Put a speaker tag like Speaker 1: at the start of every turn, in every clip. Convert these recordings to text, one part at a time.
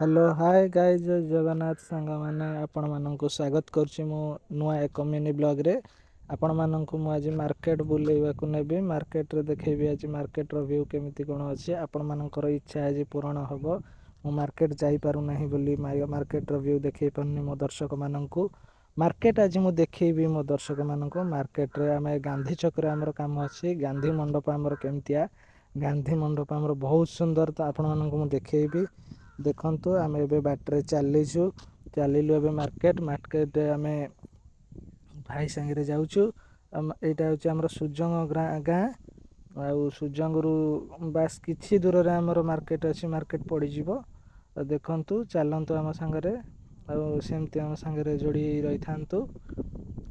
Speaker 1: Hello hi guys, ଜୟ ଜଗନ୍ନାଥ ସାଙ୍ଗମାନେ, ଆପଣମାନଙ୍କୁ ସ୍ୱାଗତ କରୁଛି ମୁଁ ନୂଆ ଏକ ମିନି ବ୍ଲଗ୍ରେ। ଆପଣମାନଙ୍କୁ ମୁଁ ଆଜି ମାର୍କେଟ ବୁଲେଇବାକୁ ନେବି। ମାର୍କେଟରେ ଦେଖେଇବି ଆଜି ମାର୍କେଟର ଭ୍ୟୁ କେମିତି କ'ଣ ଅଛି। ଆପଣମାନଙ୍କର ଇଚ୍ଛା ଆଜି ପୂରଣ ହେବ। ମୁଁ ମାର୍କେଟ ଯାଇପାରୁନାହିଁ ବୋଲି ମାର୍କେଟର ଭ୍ୟୁ ଦେଖେଇ ପାରୁନି ମୋ ଦର୍ଶକମାନଙ୍କୁ। ମାର୍କେଟ ଆଜି ମୁଁ ଦେଖେଇବି ମୋ ଦର୍ଶକମାନଙ୍କୁ। ମାର୍କେଟରେ ଆମେ ଗାନ୍ଧୀ ଛକରେ ଆମର କାମ ଅଛି। ଗାନ୍ଧୀ ମଣ୍ଡପ ଆମର କେମିତିଆ, ଗାନ୍ଧୀ ମଣ୍ଡପ ଆମର ବହୁତ ସୁନ୍ଦର, ତ ଆପଣମାନଙ୍କୁ ମୁଁ ଦେଖେଇବି। ଦେଖନ୍ତୁ ଆମେ ଏବେ ବାଟରେ ଚାଲିଲୁ ଏବେ ମାର୍କେଟରେ ଆମେ ଭାଇ ସାଙ୍ଗରେ ଯାଉଛୁ। ଏଇଟା ହେଉଛି ଆମର ସୁଜଙ୍ଗ ଗାଁ। ଆଉ ସୁଜଙ୍ଗରୁ ବାସ୍ କିଛି ଦୂରରେ ଆମର ମାର୍କେଟ ଅଛି। ମାର୍କେଟ ପଡ଼ିଯିବ। ଦେଖନ୍ତୁ, ଚାଲନ୍ତୁ ଆମ ସାଙ୍ଗରେ, ଆଉ ସେମିତି ଆମ ସାଙ୍ଗରେ ଯୋଡ଼ି ରହିଥାନ୍ତୁ।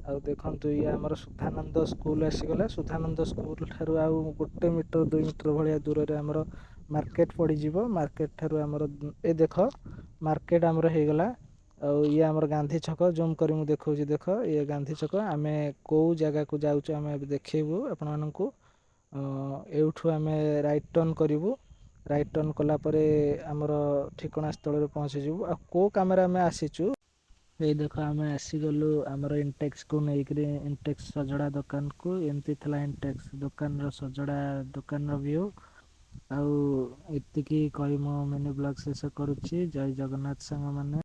Speaker 1: ଆଉ ଦେଖନ୍ତୁ, ଇଏ ଆମର ସୁଧାନନ୍ଦ ସ୍କୁଲ ଆସିଗଲା। ସୁଧାନନ୍ଦ ସ୍କୁଲ ଠାରୁ ଆଉ 1 ମିଟର 2 ମିଟର ଭଳିଆ ଦୂରରେ ଆମର ମାର୍କେଟ ପଡ଼ିଯିବ। ମାର୍କେଟ ଠାରୁ ଆମର ଏ ଦେଖ ମାର୍କେଟ ଆମର ହେଇଗଲା। ଆଉ ଇଏ ଆମର ଗାନ୍ଧୀ ଛକ। ଜୁମ୍ କରି ମୁଁ ଦେଖାଉଛି, ଦେଖ ଇଏ ଗାନ୍ଧୀ ଛକ। ଆମେ କେଉଁ ଜାଗାକୁ ଯାଉଛୁ ଆମେ ଏବେ ଦେଖେଇବୁ ଆପଣମାନଙ୍କୁ। ଏଇଠୁ ଆମେ ରାଇଟ୍ ଟର୍ଣ୍ଣ କରିବୁ। ରାଇଟ୍ ଟର୍ଣ୍ଣ କଲା ପରେ ଆମର ଠିକଣା ସ୍ଥଳରେ ପହଞ୍ଚିଯିବୁ। ଆଉ କେଉଁ କାମରେ ଆମେ ଆସିଛୁ, ଏଇ ଦେଖ ଆମେ ଆସିଗଲୁ ଆମର ଇଣ୍ଟେକ୍ସକୁ ନେଇକରି, ଇଣ୍ଟେକ୍ସ ସଜଡ଼ା ଦୋକାନକୁ। ଏମିତି ଥିଲା ଇଣ୍ଟେକ୍ସ ଦୋକାନର ସଜଡ଼ା ଦୋକାନର ଭ୍ୟୁ। ଆଉ ଏତିକି କହି ମୁଁ ମିନି ବ୍ଲଗ୍ ଶେଷ କରୁଛି। ଜୟ ଜଗନ୍ନାଥ ସାଙ୍ଗମାନେ।